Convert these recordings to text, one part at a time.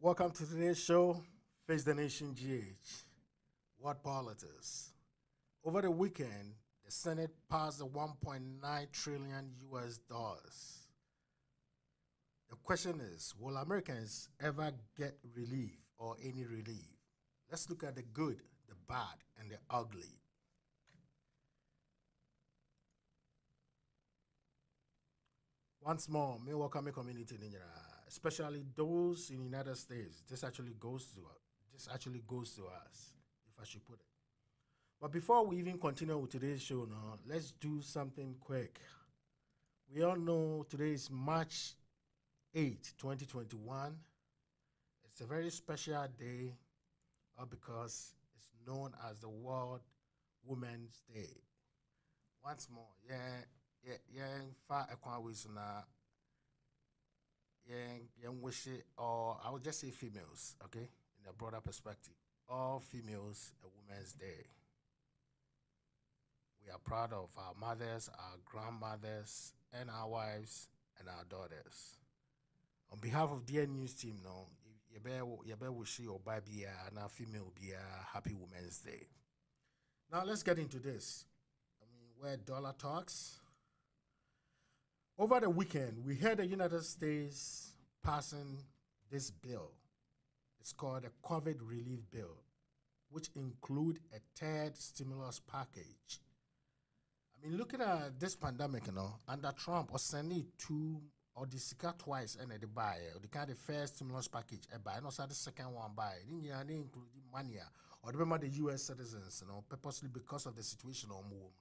Welcome to today's show, Face the Nation GH. What politics? Over the weekend, the Senate passed the 1.9 trillion US dollars. The question is, will Americans ever get relief or any relief? Let's look at the good, the bad, and the ugly. Once more, me welcome the community in Nigeria, especially those in the United States. This actually goes to us, if I should put it. But before we even continue with today's show now, let's do something quick. We all know today is March 8, 2021. It's a very special day because it's known as the World Women's Day. Once more, fa ekwan na wish it, or I would just say females, okay, in a broader perspective. All females a Women's Day. We are proud of our mothers, our grandmothers, and our wives and our daughters. On behalf of Dear News Team, no, you better wish your baby and our female be a happy Women's Day. Now let's get into this. Where dollar talks. Over the weekend, we heard the United States passing this bill. It's called a COVID Relief Bill, which include a third stimulus package. Looking at this pandemic, under Trump, or sending two or the second twice and the buy, or the kind of first stimulus package, a buy, and also the second one buy. Including money, or remember the U.S. citizens, purposely because of the situation on move.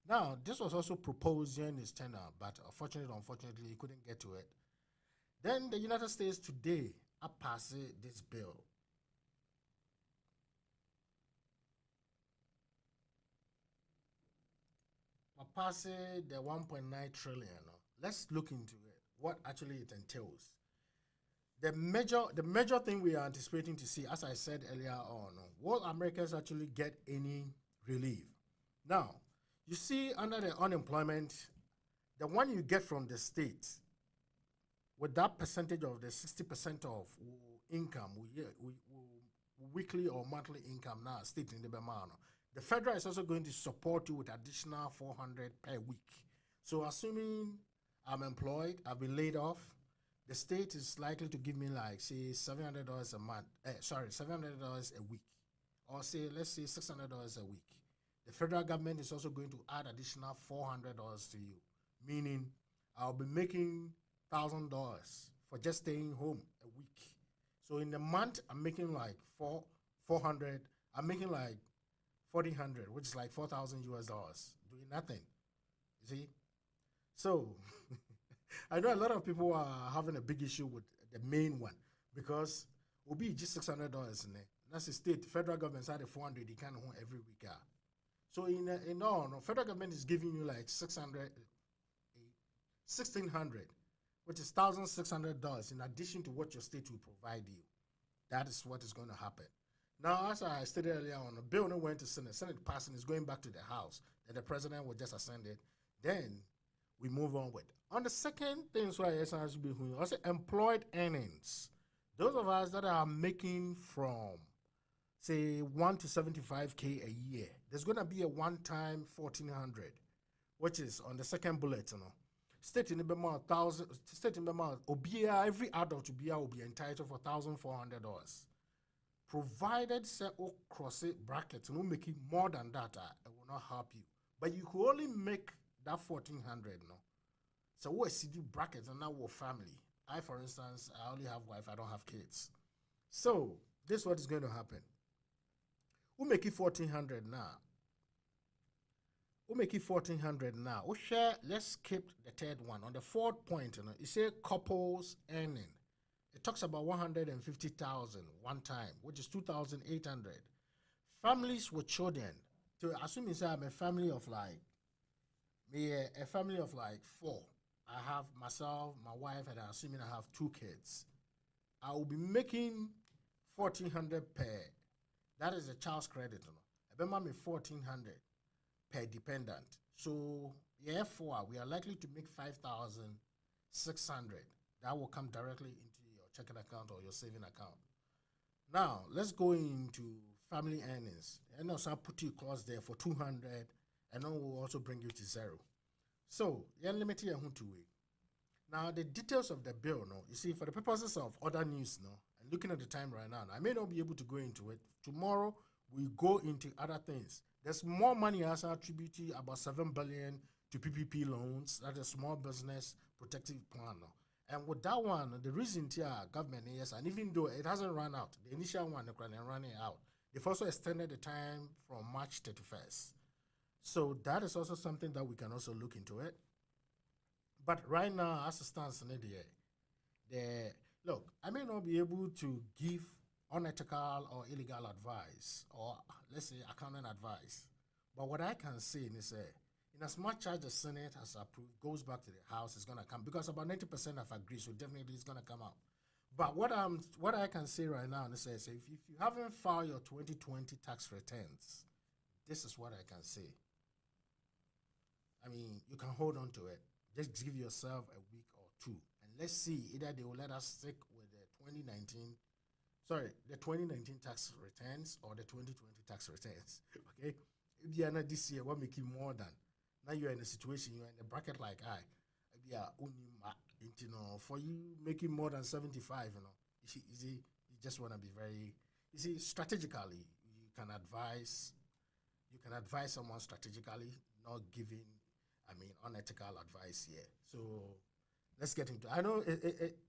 Now, this was also proposed during his tenure, but unfortunately, he couldn't get to it. Then the United States today passed this bill. Pass the 1.9 trillion. Let's look into it. What actually it entails. The major thing we are anticipating to see, as I said earlier on, will Americans actually get any relief? Now, you see, under the unemployment, the one you get from the state, with that percentage of the 60% of income, weekly or monthly income now, state in the Bemano, the federal is also going to support you with additional 400 per week. So assuming I'm employed, I've been laid off, the state is likely to give me like, say, $700 a month, $700 a week, or say, let's say $600 a week. The federal government is also going to add additional $400 to you, meaning I'll be making $1,000 for just staying home a week. So in a month, I'm making like 400. I'm making like 1,400, which is like 4,000 US dollars, doing nothing. You see? So I know a lot of people are having a big issue with the main one because will be just $600 in there. That's the state, federal government side of 400, you can't home every week. So in all, federal government is giving you like 1,600, which is $1,600 in addition to what your state will provide you. That is what is going to happen. Now, as I stated earlier on, the bill went to Senate. Senate passing is going back to the House. Then the president will just ascend it. Then we move on with. On the second thing, so also employed earnings. Those of us that are making from say 1 to 75K a year, there's going to be a one-time 1,400, which is on the second bullet. State in the Bema 1,000. State in Bema Obia, every adult to be will be entitled for $1,400, provided say cross it bracket, no making more than that, it will not help you. But you could only make that 1,400. So what CD bracket and now what family? I, for instance, I only have wife, I don't have kids. So this is what is going to happen. We make it 1,400 now. We make it 1,400 now. We share, let's skip the third one. On the fourth point, it says couples earning. It talks about 150,000 one time, which is 2,800. Families with children. So assuming say I'm a family of like, a family of like 4. I have myself, my wife, and I'm assuming I have 2 kids. I will be making 1,400 per. That is a child's credit. I remember me 1,400 per dependent. So therefore, we are likely to make 5,600. That will come directly into your checking account or your saving account. Now, let's go into family earnings. And also, I'll put you clause there for 200, and then we'll also bring you to zero. So, you're limited to way. Now, the details of the bill, no, you see, for the purposes of other news, no, and looking at the time right now, I may not be able to go into it. Tomorrow, we go into other things. There's more money as attributed, about 7 billion to PPP loans, that is small business protective plan. No. And with that one, the reason here government is, and even though it hasn't run out, the initial one they're running out, they've also extended the time from March 31st. So that is also something that we can also look into it. But right now, as it stands in the look, I may not be able to give unethical or illegal advice, or let's say accounting advice. But what I can say is, in as much as the Senate has approved, goes back to the House, it's gonna come because about 90% have agreed, so definitely it's gonna come out. But what I can say right now is, if you haven't filed your 2020 tax returns, this is what I can say. I mean, you can hold on to it. Just give yourself a week or two, and let's see either they will let us stick with the 2019 tax returns or the 2020 tax returns. Okay, if you are not this year, we're making more than. Now you're in a situation, you're in a bracket like I. If you are only, for you making more than 75, you just want to be very, strategically, you can advise someone strategically, not giving, unethical advice here. So let's get into it. I know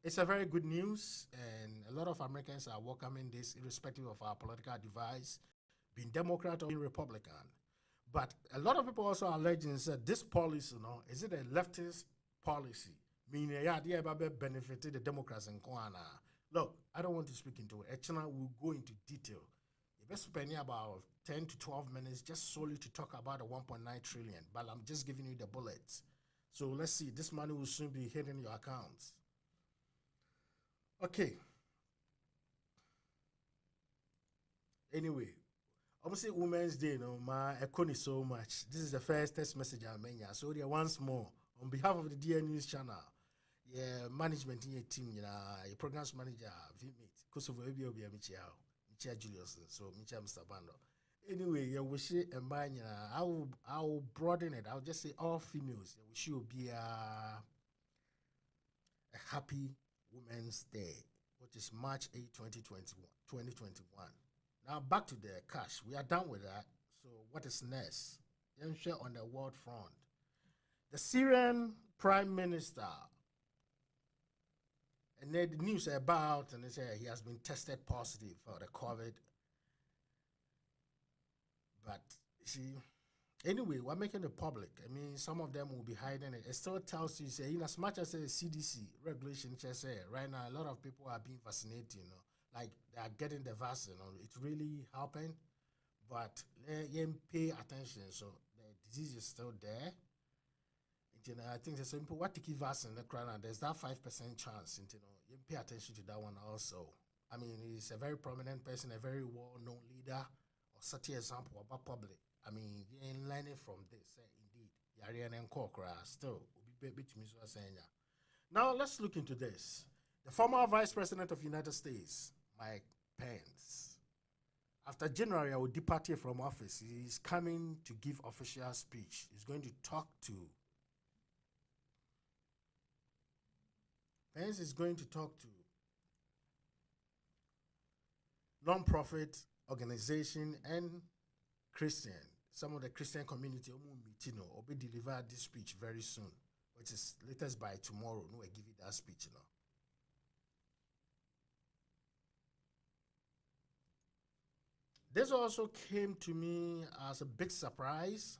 it's a very good news, and a lot of Americans are welcoming this, irrespective of our political device, being Democrat or being Republican. But a lot of people also are alleging that this policy, is it a leftist policy? Meaning, they benefited the Democrats in Kwana. Look, I don't want to speak into it. Echena will go into detail. You best spend about 10 to 12 minutes just solely to talk about the 1.9 trillion. But I'm just giving you the bullets. So let's see. This money will soon be hitting your accounts. Okay. Anyway, obviously Women's Day, my echoing so much. This is the first text message I'm making. So there once more, on behalf of the DN News channel, management in your team, your programs manager, VMate, Kosovo Michia Julius, so Michia Mr. Bando. Anyway, you wish it and mine, I will broaden it. I'll just say all females. You wish you be a happy Women's Day, which is March 8, 2021. Now back to the cash. We are done with that. So what is next? On the world front, the Syrian Prime Minister, and then the news about, and they say he has been tested positive for the COVID. But see, anyway, we're making it public. I mean, some of them will be hiding it. It still tells you, say, in as much as the CDC regulation just say right now, a lot of people are being vaccinated. Like they are getting the vaccine. It's really helping, but they pay attention. So the disease is still there. I think there's simple what to keep vaccine in the crown, and there's that 5% chance. You pay attention to that one also. I mean, he's a very prominent person, a very well-known leader, or such an example about public. I mean, you ain't learning from this. Indeed, Yarian and Kokra still will be saying. Now let's look into this. The former Vice President of the United States, Mike Pence, after January, I will depart here from office. He's coming to give official speech. He's going to talk to. Pence is going to talk to non-profit organization and Christian, some of the Christian community will be delivered this speech very soon, which is latest by tomorrow. No, I give you that speech now. This also came to me as a big surprise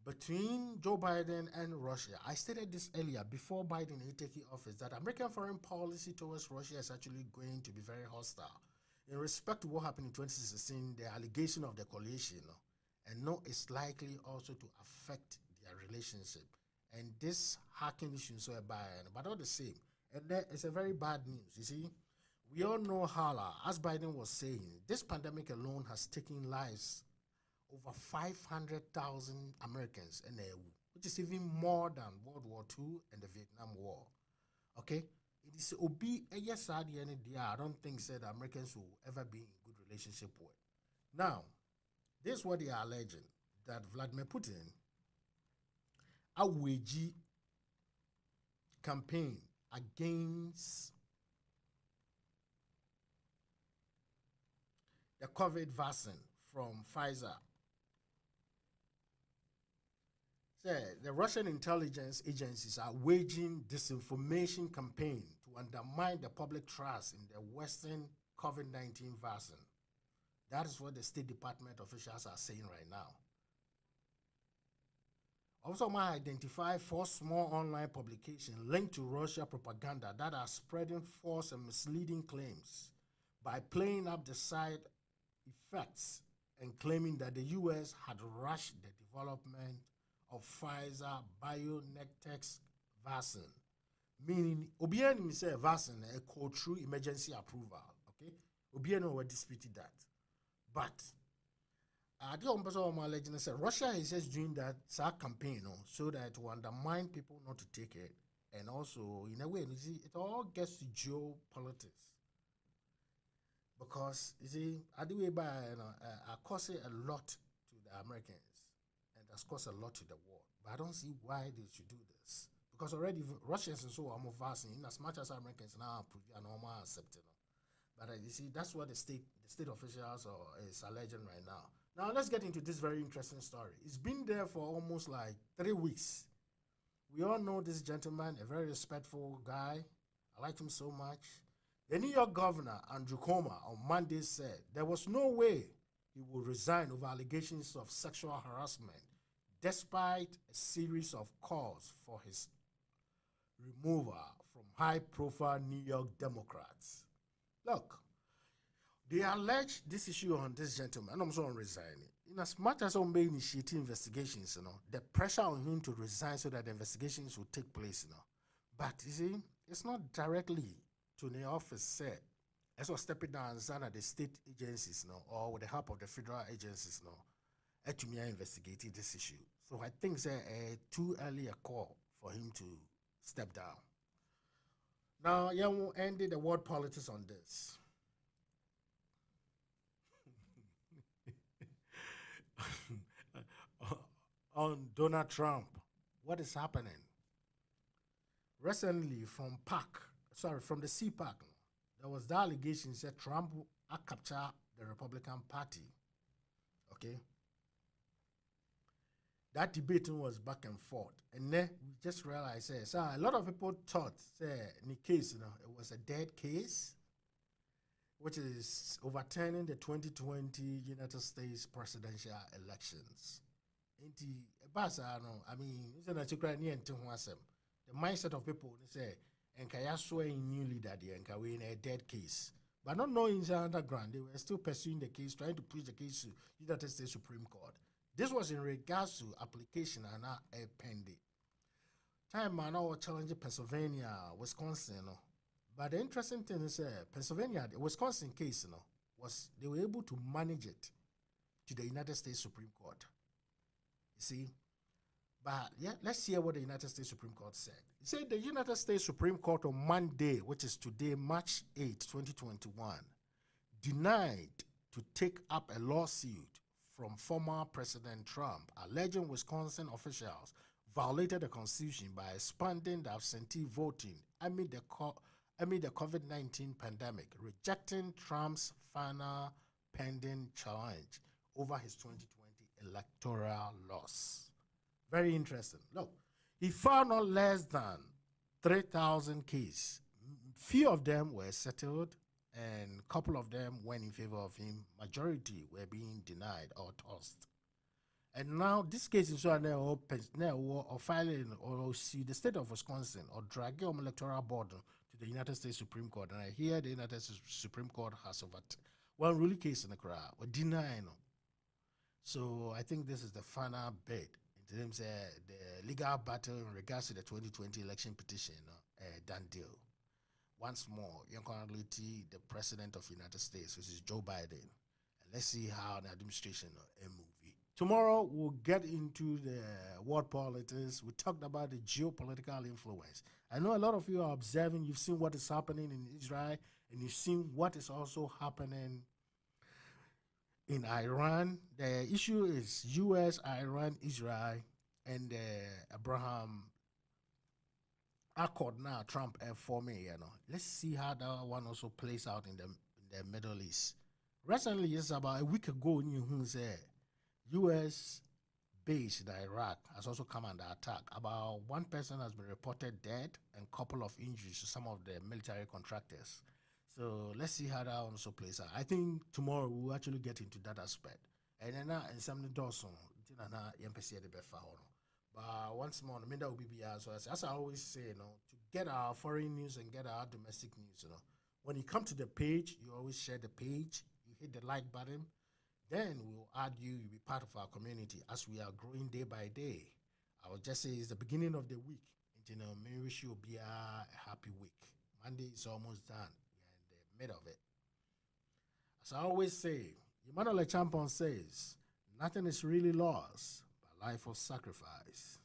between Joe Biden and Russia. I stated this earlier before Biden taking office that American foreign policy towards Russia is actually going to be very hostile. In respect to what happened in 2016, the allegation of the coalition, and it's likely also to affect their relationship. And this hacking issue so bad, but all the same, and it's a very bad news. You see, we all know how, as Biden was saying, this pandemic alone has taken lives over 500,000 Americans in the EU, which is even more than World War II and the Vietnam War. Okay, It is obi yes I don't think said Americans will ever be in good relationship with. Now, this is what they are alleging, that Vladimir Putin a waged campaign against the COVID vaccine from Pfizer. The Russian intelligence agencies are waging disinformation campaign to undermine the public trust in the Western COVID-19 vaccine. That is what the State Department officials are saying right now. Also, might identify 4 small online publications linked to Russia propaganda that are spreading false and misleading claims by playing up the side effects and claiming that the U.S. had rushed the development of Pfizer BioNTech's vaccine, meaning Obiano say vaccine a call through emergency approval. Okay, Obiano will dispute that, but the ambassador of my legend said Russia is just doing that campaign, so that to undermine people not to take it, and also in a way, you see, it all gets to geopolitics. Because you see, I do it by cost a lot to the Americans, and that's cost a lot to the world. But I don't see why they should do this. Because already Russians and so are more vaccine, in as much as Americans now are normal accepting. But you see, that's what the state officials is alleging right now. Now let's get into this very interesting story. It's been there for almost like 3 weeks. We all know this gentleman, a very respectful guy. I like him so much. The New York governor, Andrew Cuomo, on Monday said there was no way he would resign over allegations of sexual harassment, despite a series of calls for his removal from high-profile New York Democrats. Look, they allege this issue on this gentleman, and I'm so on resigning. In as much as I'm initiating investigations, the pressure on him to resign so that the investigations will take place, But you see, it's not directly to the office said, as well stepping down at the state agencies or with the help of the federal agencies to me investigating this issue. So I think it's too early a call for him to step down. Now, yeah, we'll end the world politics on this. On Donald Trump, what is happening? Recently, from the CPAC, there was the allegation that Trump had captured the Republican Party. Okay? That debate was back and forth. And then we just realized, so a lot of people thought, in the case, it was a dead case, which is overturning the 2020 United States presidential elections. I mean, the mindset of people say, and Kayaswa in new leader there, and we in a dead case. But not knowing the underground, they were still pursuing the case, trying to push the case to United States Supreme Court. This was in regards to application and a pending. Time man was challenging Pennsylvania, Wisconsin, But the interesting thing is, Pennsylvania, the Wisconsin case, was they were able to manage it to the United States Supreme Court. You see? But yeah, let's hear what the United States Supreme Court said. It said the United States Supreme Court on Monday, which is today, March 8, 2021, denied to take up a lawsuit from former President Trump, alleging Wisconsin officials violated the Constitution by expanding the absentee voting amid the COVID-19 pandemic, rejecting Trump's final pending challenge over his 2020 electoral loss. Very interesting. Look, he filed no less than 3,000 cases. Few of them were settled, and a couple of them went in favor of him. Majority were being denied or tossed. And now this case is now or filing or see the state of Wisconsin or drag your electoral board to the United States Supreme Court. And I hear the United States Supreme Court has over one ruling case in the crowd or denying. So I think this is the final bit in terms of the legal battle in regards to the 2020 election petition done deal. Once more, the President of the United States, which is Joe Biden. And let's see how the administration move Tomorrow, we'll get into the world politics. We talked about the geopolitical influence. I know a lot of you are observing. You've seen what is happening in Israel, and you've seen what is also happening in Iran. The issue is U.S., Iran, Israel, and the Abraham Accord now, Trump forming, Let's see how that one also plays out in the Middle East. Recently, just about a week ago, you said U.S. base in Iraq has also come under attack. About one person has been reported dead and a couple of injuries to some of the military contractors. So let's see how that also plays out. I think tomorrow we'll actually get into that aspect. And then in some Dawson, but once more, I mean that will be as I always say, to get our foreign news and get our domestic news, when you come to the page, you always share the page, you hit the like button, then we'll add you, you'll be part of our community as we are growing day by day. I will just say it's the beginning of the week. And, may wish you be a happy week. Monday is almost done. We are in the middle of it. As I always say, Emmanuel Acheampong says, nothing is really lost but life of sacrifice.